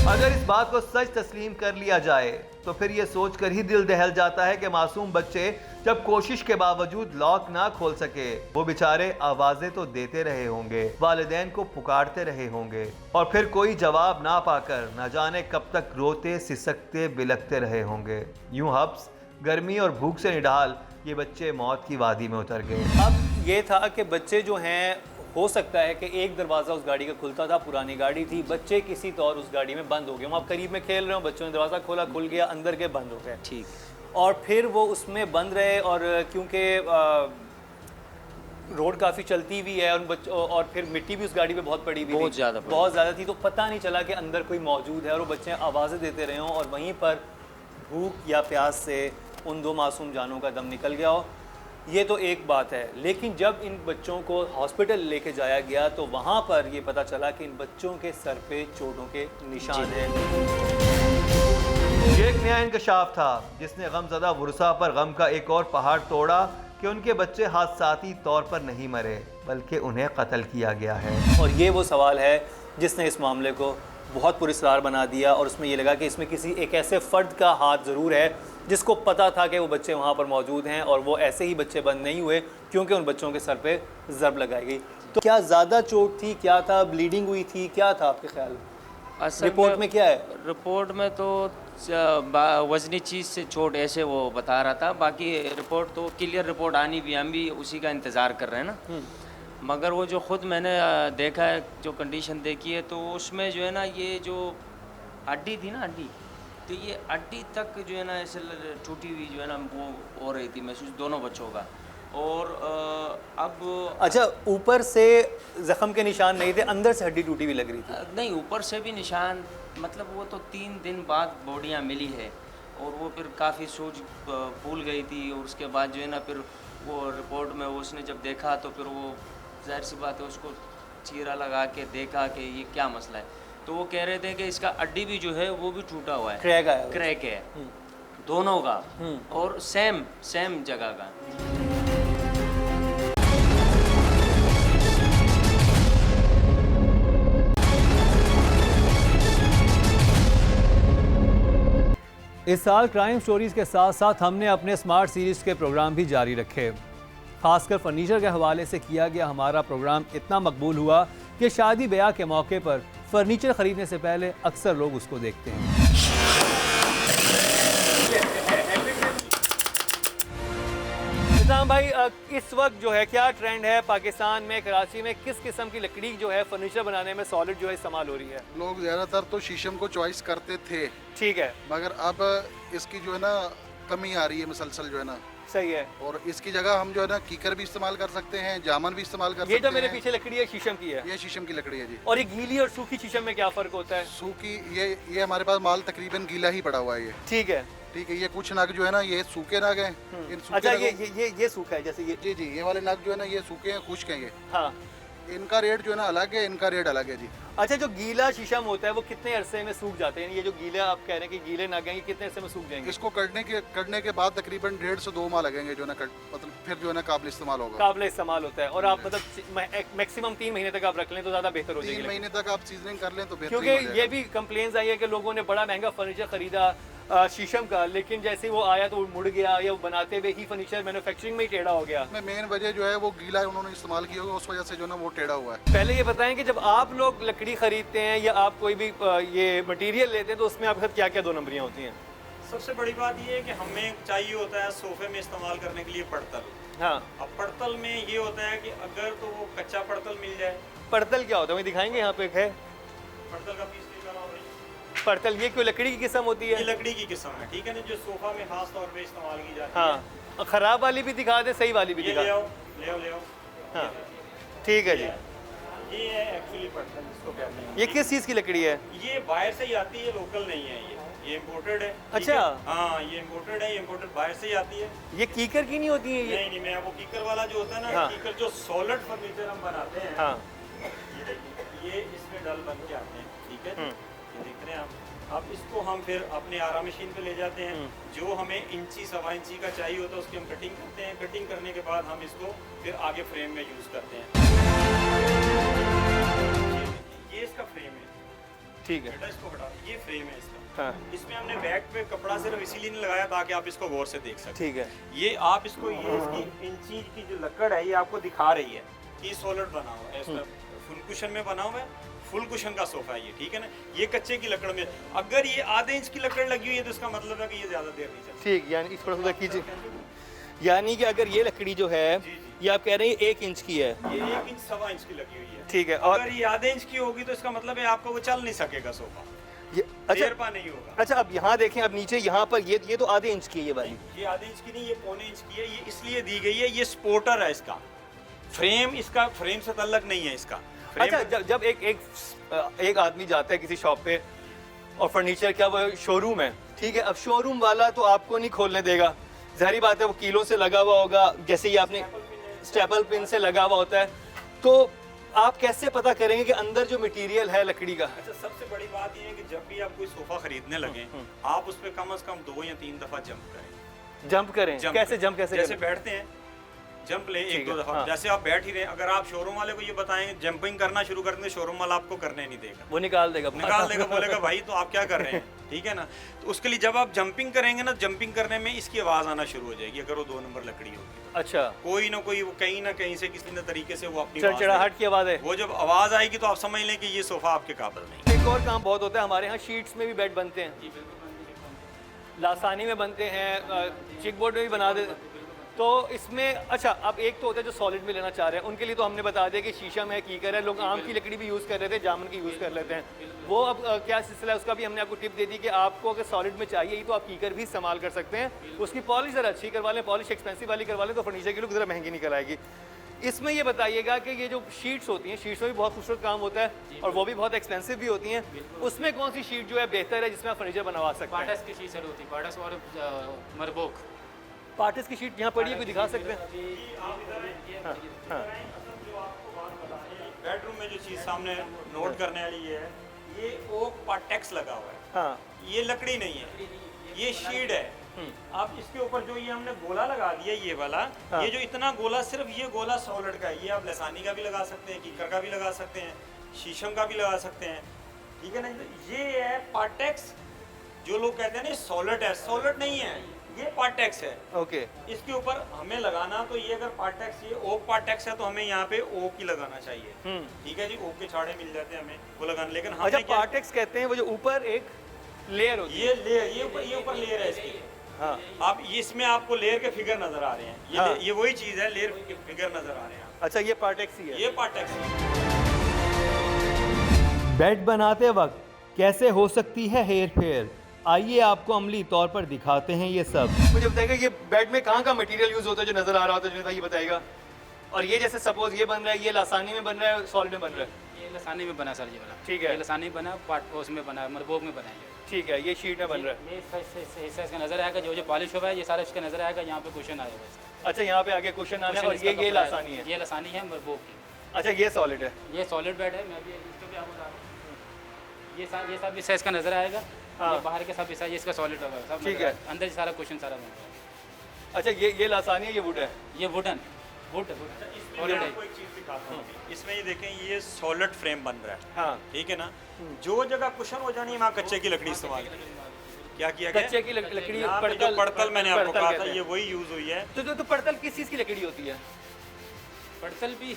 अगर इस बात को सच तस्लीम कर लिया जाए तो फिर ये सोच कर ही दिल दहल जाता है कि मासूम बच्चे जब कोशिश के बावजूद लॉक ना खोल सके, वो बेचारे आवाज़ें तो देते रहे होंगे, वालिदैन को पुकारते रहे होंगे और फिर कोई जवाब ना पाकर न जाने कब तक रोते सिसकते बिलखते रहे होंगे। यूं हब्स, गर्मी और भूख से निढाल ये बच्चे मौत की वादी में उतर गए। अब ये था कि बच्चे जो हैं, हो सकता है कि एक दरवाज़ा उस गाड़ी का खुलता था, पुरानी गाड़ी थी, बच्चे किसी तौर उस गाड़ी में बंद हो गए। आप करीब में खेल रहे हो, बच्चों ने दरवाज़ा खोला, खुल गया, अंदर के बंद हो गए, ठीक, और फिर वो उसमें बंद रहे। और क्योंकि रोड काफ़ी चलती हुई है और फिर मिट्टी भी उस गाड़ी पे बहुत पड़ी हुई, बहुत ज़्यादा थी, तो पता नहीं चला कि अंदर कोई मौजूद है और वो बच्चे आवाज़ें देते रहे हों और वहीं पर भूख या प्यास से उन दो मासूम जानों का दम निकल गया हो। ये तो एक बात है, लेकिन जब इन बच्चों को हॉस्पिटल लेके जाया गया तो वहाँ पर ये पता चला कि इन बच्चों के सर पे चोटों के निशान हैं। ये एक नया इंकशाफ था जिसने गमज़दा वुरसा पर गम का एक और पहाड़ तोड़ा कि उनके बच्चे हादसाती तौर पर नहीं मरे बल्कि उन्हें कत्ल किया गया है। और ये वो सवाल है जिसने इस मामले को बहुत पुरस्कार बना दिया और उसमें ये लगा कि इसमें किसी एक ऐसे फ़र्द का हाथ ज़रूर है जिसको पता था कि वो बच्चे वहाँ पर मौजूद हैं और वो ऐसे ही बच्चे बंद नहीं हुए क्योंकि उन बच्चों के सर पे ज़रब लगाई गई। तो क्या ज़्यादा चोट थी, क्या था, ब्लीडिंग हुई थी, क्या था आपके ख्याल? रिपोर्ट में क्या है? रिपोर्ट में तो वजनी चीज़ से चोट ऐसे वो बता रहा था, बाकी रिपोर्ट तो क्लियर रिपोर्ट आनी भी, हम भी उसी का इंतज़ार कर रहे हैं ना। मगर वो जो ख़ुद मैंने देखा है, जो कंडीशन देखी है, तो उसमें जो है ना ये जो हड्डी थी ना, हड्डी, तो ये हड्डी तक जो है ना ऐसे टूटी हुई जो है ना वो हो रही थी महसूस दोनों बच्चों का। और अब अच्छा, ऊपर से ज़ख्म के निशान नहीं थे, अंदर से हड्डी टूटी हुई लग रही थी? नहीं, ऊपर से भी निशान, मतलब वो तो 3 दिन बाद बॉडियाँ मिली है और वो फिर काफ़ी सूज फूल गई थी और उसके बाद जो है ना फिर वो रिपोर्ट में उसने जब देखा तो फिर वो जाहिर सी बात है उसको चीरा लगा के देखा कि ये क्या मसला है, तो वो कह रहे थे कि इसका हड्डी भी जो है वो भी टूटा हुआ है, क्रैक है दोनों का और सेम जगह का। इस साल क्राइम स्टोरीज़ के साथ साथ हमने अपने स्मार्ट सीरीज़ के प्रोग्राम भी जारी रखे। खासकर फर्नीचर के हवाले से किया गया हमारा प्रोग्राम इतना मकबूल हुआ कि शादी ब्याह के मौके पर फर्नीचर ख़रीदने से पहले अक्सर लोग उसको देखते हैं। इस्लाम भाई, इस वक्त जो है क्या ट्रेंड है पाकिस्तान में, कराची में, किस किस्म की लकड़ी जो है फर्नीचर बनाने में सॉलिड जो है इस्तेमाल हो रही है? लोग ज़्यादातर तो शीशम को चॉइस करते थे, ठीक है, मगर अब इसकी जो है ना कमी आ रही है मुसलसल जो है ना। सही है। और इसकी जगह हम जो है ना कीकर भी इस्तेमाल कर सकते हैं, जामन भी इस्तेमाल कर सकते हैं। ये जो मेरे पीछे लकड़ी है शीशम की है? ये शीशम की लकड़ी है जी। और ये गीली और सूखी शीशम में क्या फ़र्क होता है? सूखी ये हमारे पास माल तकरीबन गीला ही पड़ा हुआ है ये। ठीक है, ठीक है। ये कुछ नग जो है ना ये सूखे नग हैं। अच्छा, ये सूखा है जैसे ये? जी जी, ये वाले नग जो है ना ये सूखे हैं, खुश्क हैं ये। हाँ, इनका रेट जो है ना अलग है, इनका रेट अलग है जी। अच्छा, जो गीला शीशम होता है वो कितने अरसे में सूख जाते हैं? ये जो गीला आप कह रहे हैं कि गीले नग हैं, ये कितने अरसे में सूख जाएंगे? इसको कटने के बाद तकरीबन 1.5 से 2 माह लगेंगे जो ना मतलब फिर जो है ना काबिल इस्तेमाल होगा। काबिल इस्तेमाल होता है। और आप मतलब मैक्सिमम 3 महीने तक आप रख लें तो ज़्यादा बेहतर हो जाएगी। 3 महीने तक आप सीजनिंग कर लें तो बेहतर। क्योंकि ये भी कंप्लेंट्स आई है कि लोगों ने बड़ा महंगा फर्नीचर खरीदा, शीशम का, लेकिन जैसे वो आया तो वो मुड़ गया या वो बनाते हुए ही फर्नीचर मैन्युफैक्चरिंग में ही टेढ़ा हो गया। मेन वजह जो है वो गीला उन्होंने इस्तेमाल किया होगा, उस वजह से जो ना वो टेढ़ा हुआ है। पहले ये बताएं कि जब आप लोग लकड़ी खरीदते हैं या आप कोई भी ये मटेरियल लेते हैं तो उसमें आपके साथ क्या क्या दो नंबरियाँ होती हैं? सबसे बड़ी बात ये है कि हमें चाहिए होता है सोफे में इस्तेमाल करने के लिए पड़तल। हाँ। अब पड़तल में ये होता है कि अगर तो वो कच्चा पड़तल मिल जाए। पड़तल क्या होता है, वही दिखाएंगे यहाँ पे एक है पड़तल का पीस लेकर आओ भाई। पड़तल ये कोई लकड़ी की किस्म होती है? ये लकड़ी की किस्म है, ठीक है ना, जो सोफा में खास तौर पे इस्तेमाल की जाती है। हाँ, और ख़राब वाली भी दिखा दे, सही वाली भी दिखा ले आओ ले आओ ले आओ। हाँ ठीक है जी। ये है एक्चुअली पड़तल, इसको कहते हैं। ये किस चीज़ की लकड़ी है? ये बाहर से ही आती है, लोकल नहीं है ये इम्पोर्टेड है। अच्छा। हाँ ये इम्पोर्टेड है, इम्पोर्टेड बाहर से ही आती है। ये कीकर की नहीं होती है ये? नहीं मैं वो कीकर वाला जो होता है ना, हाँ। कीकर जो सॉलिड फर्नीचर हम बनाते हैं। हाँ। ये देखिए, ये इसमें डल बन के आते हैं, ठीक है, ये देख रहे हैं आप। अब इसको हम फिर अपने आरा मशीन पे ले जाते हैं, जो हमें इंची 1.25 इंची का चाहिए होता है उसकी हम कटिंग करते हैं। कटिंग करने के बाद हम इसको फिर आगे फ्रेम में यूज़ करते हैं। ये इसका फ्रेम है, ठीक है, बेटा इसको हटा, ये फ्रेम है इसका। हाँ। इसमें हमने बैक पे कपड़ा सिर्फ इसीलिए नहीं लगाया ताकि आप इसको गौर से देख सकें। ठीक है। ये आप इसको, ये इसकी इंची की जो लकड़ है ये आपको दिखा रही है कि सॉलिड बना हुआ है, इसका फुल कुशन में बना हुआ है, फुल कुशन का सोफा है ये, ठीक है ना। ये कच्चे की लकड़ में, अगर ये आधे इंच की लकड़ लगी हुई है तो इसका मतलब है कि ये ज़्यादा देर नहीं चलती। ठीक, यानी थोड़ा सा कीजिए, यानी कि अगर ये लकड़ी जो है ये आप कह रहे हैं 1 इंच की है, ये 1 इंच 1.25 इंच की लगी हुई है, ठीक है। और अगर ये आधे इंच की होगी तो इसका मतलब है आपका वो चल नहीं सकेगा सोफा, ये अच्छा देर पा नहीं होगा। अच्छा, अब यहाँ देखें, अब नीचे यहाँ पर ये तो आधे इंच की है ये वाली। ये आधे इंच की नहीं, ये 1.25 इंच की है। ये इसलिए दी गई है, ये सपोर्टर है इसका, फ्रेम इसका फ्रेम से तल्लक नहीं है इसका। अच्छा, जब एक आदमी जाता है किसी शॉप पे और फर्नीचर क्या वो शोरूम है, ठीक है, अब शोरूम वाला तो आपको नहीं खोलने देगा, जाहिर बात है वो कीलों से लगा हुआ होगा, जैसे ये आपने स्टेपल पिन से लगा हुआ होता है, तो आप कैसे पता करेंगे कि अंदर जो मटेरियल है लकड़ी का? अच्छा, सबसे बड़ी बात ये है कि जब भी आप कोई सोफा खरीदने लगे आप उस पर कम से कम 2 या 3 दफा जंप करें। जंप करें? कैसे जंप कैसे? जैसे बैठते हैं जंप ले 1-2 दफा, हाँ। जैसे आप बैठ ही रहे, अगर आप शोरूम वाले को ये बताएंगे जंपिंग करना शुरू कर देंगे, शोरूम वाला आपको करने नहीं देगा, वो निकाल देगा, बोलेगा भाई तो आप क्या कर रहे हैं, ठीक है ना। तो उसके लिए जब आप जंपिंग करेंगे ना, जंपिंग करने में इसकी आवाज़ आना शुरू हो जाएगी अगर वो 2 नंबर लकड़ी होगी। अच्छा, कोई ना कोई वो कहीं ना कहीं से किसी न तरीके से वो अपनी चिड़चिड़ाहट की आवाज़ है, वो जब आवाज़ आएगी तो आप समझ लें कि ये सोफ़ा आपके काबिल नहीं। एक और काम बहुत होता है हमारे यहाँ, शीट्स में भी बेड बनते हैं, लासानी में बनते हैं, चिक बोर्ड में भी बना दे। तो इसमें अच्छा, अब एक तो होता है जो सॉलिड में लेना चाह रहे हैं, उनके लिए तो हमने बता दिया कि शीशम है, कीकर है, लोग आम की लकड़ी भी यूज़ कर रहे थे, जामुन की यूज़ कर लेते हैं। वो अब क्या सिलसिला है उसका भी हमने आपको टिप दे दी कि आपको अगर सॉलिड में चाहिए ही तो आप कीकर भी इस्तेमाल कर सकते हैं। उसकी पॉलिश ज़रा अच्छी करवा लें, पॉलिश एक्सपेंसिव वाली करवा लें तो फर्नीचर की लुक ज़रा महंगी निकल आएगी। इसमें ये बताइएगा कि ये जो शीट्स होती हैं, शीट्स में भी बहुत खूबसूरत काम होता है और वो भी बहुत एक्सपेंसिव भी होती हैं, उसमें कौन सी शीट जो है बेहतर है जिसमें आप फर्नीचर बनवा सकते हैं? पार्टस की शीट होती है, पार्टस और मरबोक। पार्टिस की शीट यहाँ पड़ी है, कोई दिखा सकते हैं? बेडरूम में जो चीज़ सामने नोट करने वाली है, ये ओक पार्टेक्स लगा हुआ है, हाँ। ये लकड़ी नहीं है, ये शीट है। अब इसके ऊपर जो ये हमने गोला लगा दिया, ये वाला, हाँ। ये जो इतना गोला, सिर्फ ये गोला सॉलिड का है। ये आप लसानी का भी लगा सकते हैं, कीकर का भी लगा सकते हैं, शीशम का भी लगा सकते हैं, ठीक है ना। ये है पार्टेक्स, जो लोग कहते हैं ना सॉलिड है, सॉलिड नहीं है, ये पार्टेक्स है। ओके। इसके ऊपर हमें लगाना तो ये अगर पार्टेक्स, ये ओक पार्टेक्स है तो हमें यहाँ पे ओक ही लगाना चाहिए, ठीक है जी। ओक के छाड़े मिल जाते हैं हमें, वो लगाना। लेकिन अच्छा, पार्टेक्स कहते हैं वो जो ऊपर एक लेयर होती है, ये लेयर, ये ऊपर लेयर है इसकी। हाँ, आप इसमें आपको लेयर के फिगर नजर आ रहे हैं, ये हाँ। ये वही चीज है, लेयर के फिगर नजर आ रहे हैं। अच्छा, ये पार्टेक्स ही है, ये पार्टेक्स ही है। बेड बनाते वक्त कैसे हो सकती है हेर फेर, आइए आपको अमली तौर पर दिखाते हैं ये सब। मुझे बताइएगा ये बेड में कहाँ का मटेरियल यूज होता है जो नजर आ रहा होता है, ये बताइएगा। और ये जैसे सपोज ये बन रहा है, ये लासानी में बन रहा है, सॉलिड में बन रहा है? ये लसानी में बना सर, ये वाला ठीक है। ये लसानी में बना, पार्ट उसमें बना, मरबोक में बना है, ठीक है। ये शीट में बन रहा है, ये हिस्सा इसका नजर आएगा, जो पॉलिश हुआ है ये सारा इसका नजर आएगा, यहाँ पे कुशन आएगा इसका। अच्छा, यहाँ पे आगे कुशन आना है, और ये लासानी है? ये लसानी है मरबोक की। अच्छा, ये सॉलिड है? ये सॉलिड बेड है, मैं भी इसको भी आपको बता रहा हूँ। ये सब हिस्सा इसका नजर आएगा, हाँ। ये बाहर के सब हिस्सा ये इसका सॉलिड होगा, सब ठीक है। अंदर सारा कुशन सारा बन रहा है। अच्छा, ये लासानी है, ये वुड है? ये वुडन वुड इसमें आपको एक चीज दिखाता हूँ। इसमें ये देखें, ये सॉलिड फ्रेम बन रहा है, हाँ, ठीक है ना। जो जगह कुशन हो जानी है वहाँ कच्चे की लकड़ी इस्तेमाल की, क्या किया गया? कच्चे की लकड़ी, यहाँ पे जो पड़तल मैंने आपको कहा था ये वही यूज हुई है। तो पड़तल किस चीज़ की लकड़ी होती है? पड़तल भी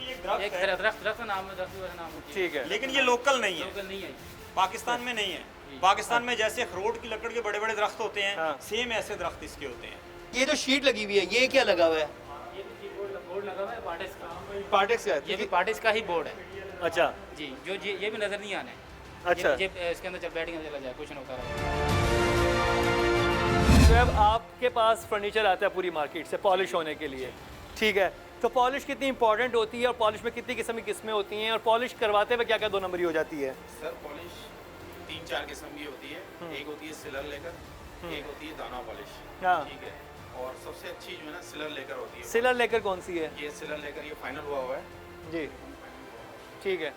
एक दरख्त का नाम है, दरख्त का नाम है। ठीक है, लेकिन ये लोकल नहीं है, लोकल नहीं है, पाकिस्तान में नहीं है। पाकिस्तान में जैसे अखरोट की लकड़ के बड़े बड़े दरख्त होते हैं, सेम ऐसे दरख्त इसके होते हैं। ये जो शीट लगी हुई है ये क्या लगा हुआ है? ये भी बोर्ड लगा हुआ है पार्टेक्स का। पार्टेक्स का? ये भी पार्टेक्स का ही बोर्ड है। अच्छा जी, जो ये भी नजर नहीं आना है। अच्छा, ये इसके अंदर जब बैटिंग चला जाए कुछ नहीं होता रहा। तो अब आपके पास फर्नीचर आता है पूरी मार्केट से पॉलिश होने के लिए, ठीक है, तो पॉलिश कितनी इंपॉर्टेंट होती है और पॉलिश में कितनी किस्म की किस्में होती हैं और पॉलिश करवाते हुए क्या क्या 2 नंबरी हो जाती है? सर पॉलिश 3-4 किस्म की होती है। एक होती है सिलर लेकर, एक होती है दाना पॉलिश, ठीक है, और सबसे अच्छी जो है ना सिलर लेकर होती है। सिलर लेकर कौन सी है? ये सिलर लेकर ये फाइनल हुआ है जी, ठीक है,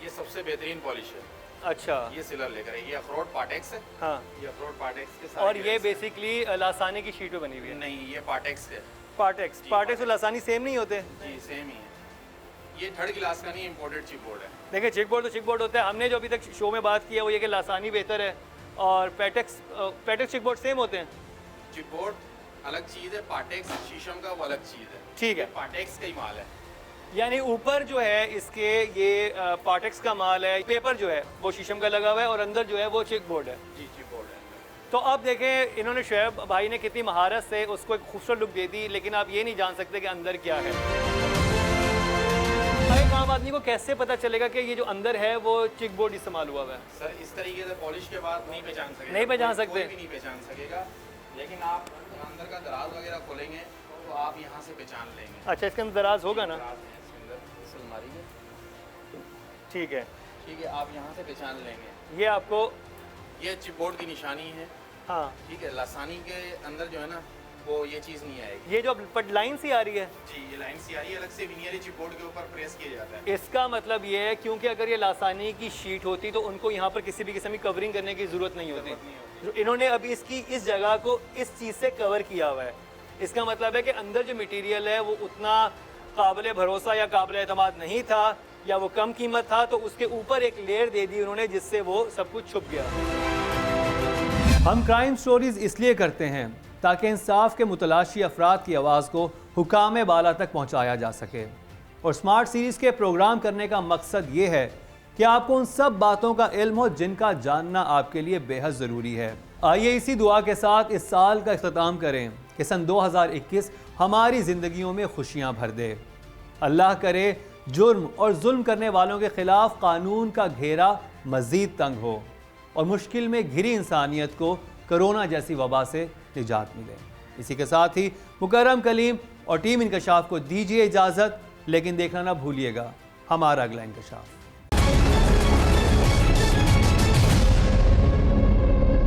ये सबसे बेहतरीन पॉलिश है। अच्छा, ये सिलर लेकर है, ये अखरोट पार्टेक्स है। हाँ, ये अखरोट पार्टेक्स के साथ। और ये बेसिकली लासानी की शीट पे बनी हुई है? नहीं, ये पार्टेक्स है। पार्टेक्स और लासानी सेम नहीं होते? जी सेम ही है। ये 3rd क्लास का नहीं, इंपोर्टेड चिप बोर्ड है। देखिए चिक बोर्ड तो चिक बोर्ड होता है, हमने जो अभी तक शो में बात की है वो ये कि लासानी बेहतर है और पैटेक्स चिक बोर्ड सेम होते हैं। चिप बोर्ड अलग चीज़ है, पार्टेक्स शीशम का वो अलग चीज़ है। ठीक है, पार्टेक्स का ही माल है। यानी ऊपर जो है इसके ये पार्टेक्स का माल है, पेपर जो है वो शीशम का लगा हुआ है और अंदर जो है वो चिक बोर्ड है। जी चिप बोर्ड है। तो अब देखें इन्होंने शुएब भाई ने कितनी महारत से उसको एक खूबसूरत लुक दे दी, लेकिन आप ये नहीं जान सकते कि अंदर क्या है। एक आम आदमी को कैसे पता चलेगा कि ये जो अंदर है वो चिक बोर्ड इस्तेमाल हुआ हुआ है? सर इस तरीके से पॉलिश के बाद नहीं पहचान सकेगा। नहीं पहचान सकते? कोई भी नहीं पहचान सकेगा, लेकिन आप अंदर का दराज वगैरह खोलेंगे तो आप यहाँ से पहचान लेंगे। अच्छा, इसके अंदर दराज होगा ना? ठीक है, ठीक है, आप यहाँ से पहचान लेंगे। ये आपको ये चिप बोर्ड की निशानी है। हाँ, ठीक है, लासानी के अंदर जो है ना वो ये चीज़ नहीं आएगी। ये जो लाइन सी आ रही है जी, ये लाइन सी आ रही है, अलग से विनियर चिप बोर्ड के ऊपर प्रेस किया जाता है। इसका मतलब ये है क्योंकि अगर ये लासानी की शीट होती तो उनको यहाँ पर किसी भी किस्म की कवरिंग करने की ज़रूरत नहीं होती। इन्होंने अभी इसकी इस जगह को इस चीज़ से कवर किया हुआ है। इसका मतलब है कि अंदर जो मटीरियल है वो उतना काबिल भरोसा या काबिल एतमाद नहीं था या वो कम कीमत था, तो उसके ऊपर एक लेयर दे दी उन्होंने जिससे वो सब कुछ छुप गया। हम क्राइम स्टोरीज इसलिए करते हैं ताकि इंसाफ के मुतलाशी अफराद की आवाज़ को हुकाम बाला तक पहुँचाया जा सके, और स्मार्ट सीरीज़ के प्रोग्राम करने का मकसद ये है कि आपको उन सब बातों का इल्म हो जिनका जानना आपके लिए बेहद ज़रूरी है। आइए इसी दुआ के साथ इस साल का इख्तिताम करें कि सन 2021 हमारी ज़िंदगियों में खुशियाँ भर दे। अल्लाह करे जुर्म और जुल्म करने वालों के ख़िलाफ़ कानून का घेरा मज़ीद तंग हो और मुश्किल में घिरी इंसानियत को कोरोना जैसी वबा से निजात मिले। इसी के साथ ही मुकर्रम कलीम और टीम इंकशाफ को दीजिए इजाज़त, लेकिन देखना ना भूलिएगा हमारा अगला इंकशाफ।